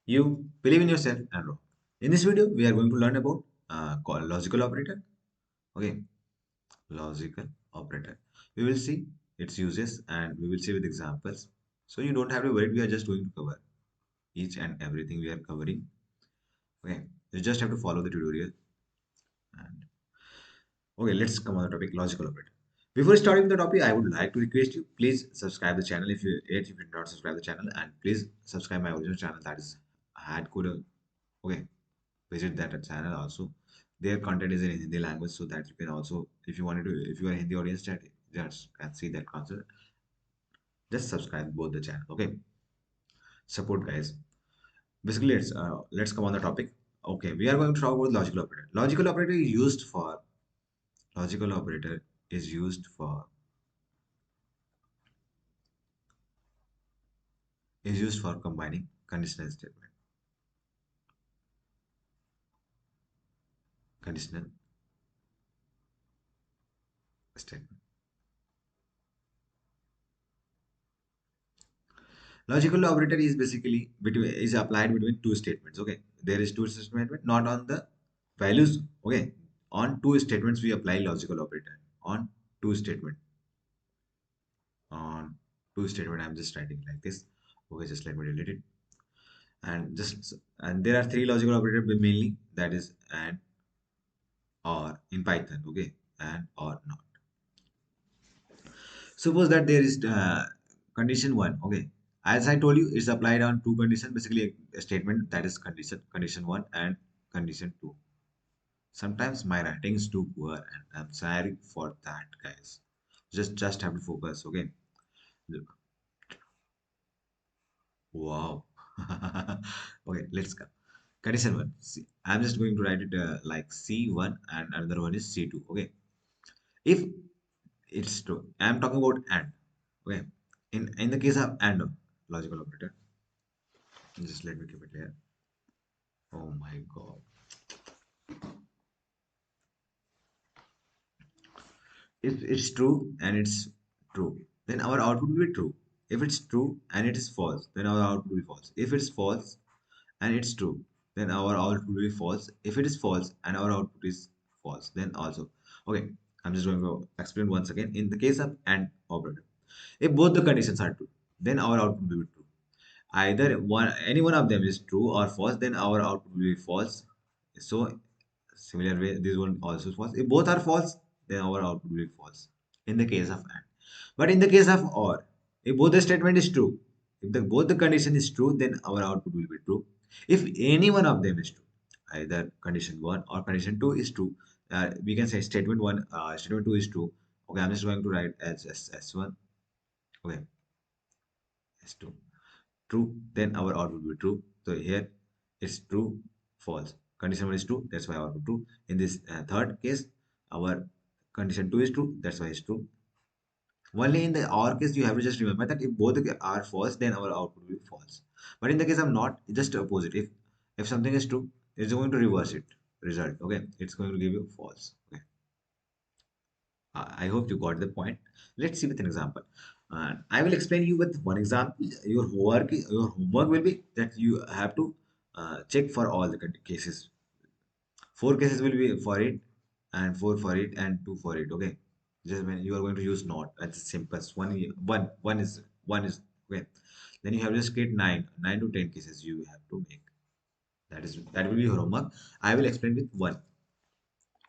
You believe in yourself and rock. In this video, we are going to learn about called logical operator. Okay, logical operator. We will see its uses and we will see with examples. So you don't have to worry. We are just going to cover each and everything we are covering. Okay, you just have to follow the tutorial. And okay, let's come on the topic logical operator. Before starting the topic, I would like to request you please subscribe the channel if you did not subscribe the channel, and please subscribe my original channel, that is had code. Okay, visit that channel also. Their content is in Hindi language, so that you can also, if you wanted to, if you are Hindi audience, just can see that content. Just subscribe both the channel. Okay, support guys. Basically, let's come on the topic. Okay, we are going to talk about logical operator. Logical operator is used for combining conditional statement. Conditional statement. Logical operator is basically is applied between two statements. Okay, there is two statement, not on the values. Okay, on two statements we apply logical operator on two statement. On two statement, I'm just writing like this. Okay, just let me delete it. And there are three logical operators mainly, that is and, or in Python. Okay, and or not. Suppose that there is condition one. Okay, as I told you, it's applied on two conditions. Basically, a statement that is condition one and condition two. Sometimes my writing is too poor, and I'm sorry for that, guys. Just have to focus. Okay. Look. Wow. Okay, let's go. Condition one. See, I'm just going to write it like C1 and another one is C2. Okay. If it's true, I'm talking about and. Okay. In the case of and logical operator, just let me keep it here. Oh my God. If it's true and it's true, then our output will be true. If it's true and it is false, then our output will be false. If it's false and it's true, then our output will be false. If it is false and our output is false, then also. Okay, I'm just going to explain once again. In the case of AND operator, if both the conditions are true, then our output will be true. Either one, any one of them is true or false, then our output will be false. So similar way, this one also is false. If both are false, then our output will be false. In the case of AND, but in the case of OR, if both the statement is true, if both the condition is true, then our output will be true. If any one of them is true, either condition one or condition two is true, we can say statement one, statement two is true. Okay, I'm just going to write as S1. Okay, S2. True, then our output will be true. So here it's true, false. Condition one is true, that's why our output true. In this third case, our condition two is true, that's why it's true. Only in the OR case, you have to just remember that if both are false, then our output will be false. But in the case of not, it's just opposite. If something is true, it's going to reverse it result. Okay, it's going to give you false. Okay, I hope you got the point. Let's see with an example. I will explain you with one example. Your homework will be that you have to check for all the cases. Four cases will be for it, and four for it, and two for it. Okay, just when you are going to use not, that's the simplest one. One is okay. Then you have just create nine to 10 cases you have to make. That will be your homework. I will explain with one.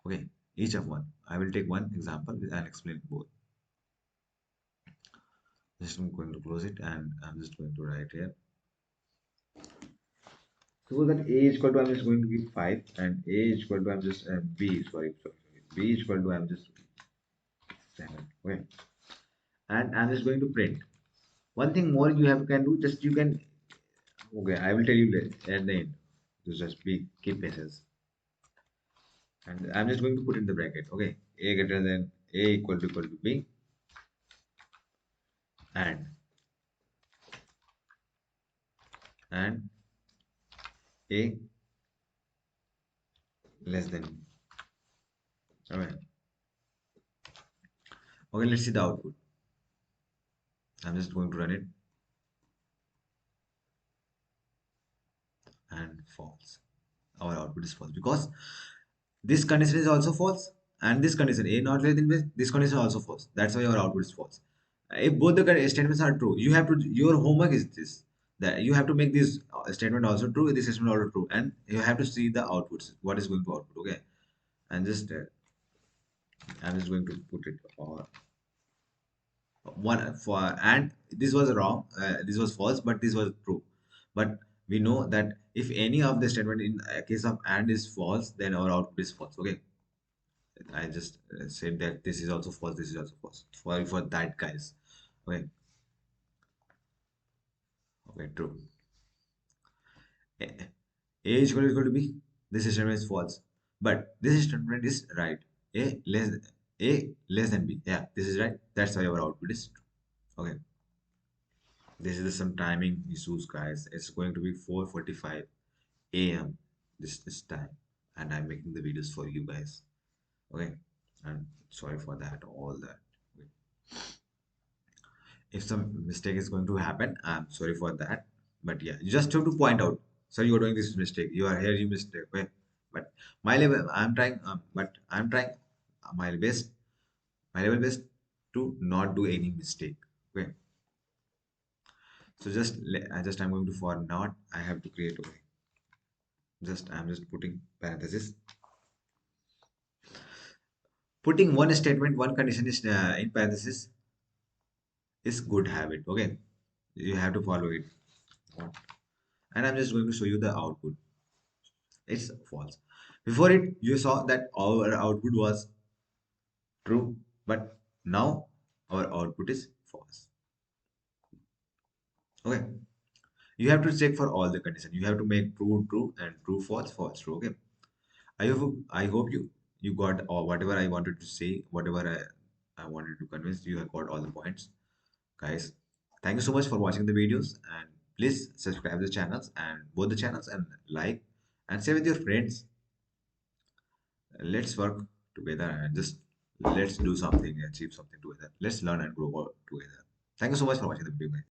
Okay, each of one. I will take one example and explain both. Just I'm going to close it and I'm just going to write here. Suppose that a is equal to, I'm just going to give 5, and a is equal to, I'm just b, sorry, b is equal to, I'm just 7. Okay, and I'm just going to print. One thing more you have can do, just you can, okay, I will tell you at the end. Just be keep patience. And I'm just going to put in the bracket. Okay, a greater than a equal to b, and and a less than b. Okay. Okay, let's see the output. I'm just going to run it. and false. Our output is false because this condition is also false, and this condition a not less than b, this condition is also false. That's why our output is false. If both the statements are true, you have to, your homework is this, that you have to make this statement also true, this statement also true, and you have to see the outputs, what is going to output. Okay, and just I'm just going to put it one for, and this was wrong, this was false, but this was true. But we know that if any of the statement in a case of and is false, then our output is false. Okay, I just said that this is also false, this is also false. Sorry for that, guys. Okay, okay, true. A, A is equal to B. This statement is false, but this statement is right. A less than B. Yeah, this is right. That's why our output is true. Okay, this is some timing issues, guys. It's going to be 4:45 a.m. this time, and I'm making the videos for you guys. Okay, and sorry for that, all that. If some mistake is going to happen, I'm sorry for that. But yeah, you just have to point out, sir, you're doing this mistake, you are here, you mistake. Okay, but my level, I'm trying, but I'm trying my best, my level best to not do any mistake. Okay, so just I'm going to, for not, I have to create. Okay, just I'm just putting parenthesis. Putting one statement, one condition is in parenthesis is good habit. Okay, you have to follow it. And I'm just going to show you the output. It's false. Before it, you saw that our output was true, but now our output is false. Okay, you have to check for all the conditions. You have to make true true and true false false true. Okay, I hope you got whatever I wanted to say, whatever I wanted to convince you. I got all the points, guys. Thank you so much for watching the videos, and please subscribe the channels, and both the channels, and like and share with your friends. Let's work together and just let's do something, achieve something together. Let's learn and grow together. Thank you so much for watching the video, guys.